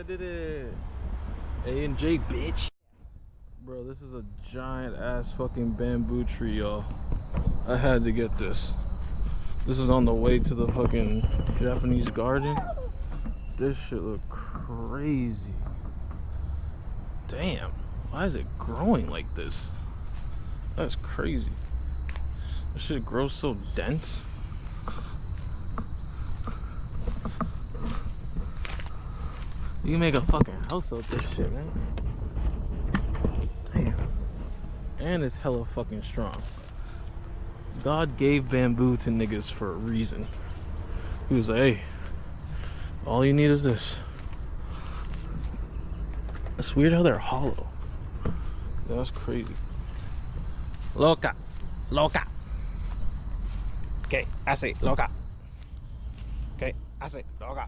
did it. A and J, bitch. Bro, this is a giant ass fucking bamboo tree, y'all. I had to get this. This is on the way to the fucking Japanese garden. This shit look crazy. Damn, why is it growing like this? That's crazy. This shit grows so dense. You can make a fucking house out this shit, man. Damn. And it's hella fucking strong. God gave bamboo to niggas for a reason. He was like, hey, all you need is this. It's weird how they're hollow. That's crazy. Loca. Loca. Okay, I say loca. Okay, I say loca.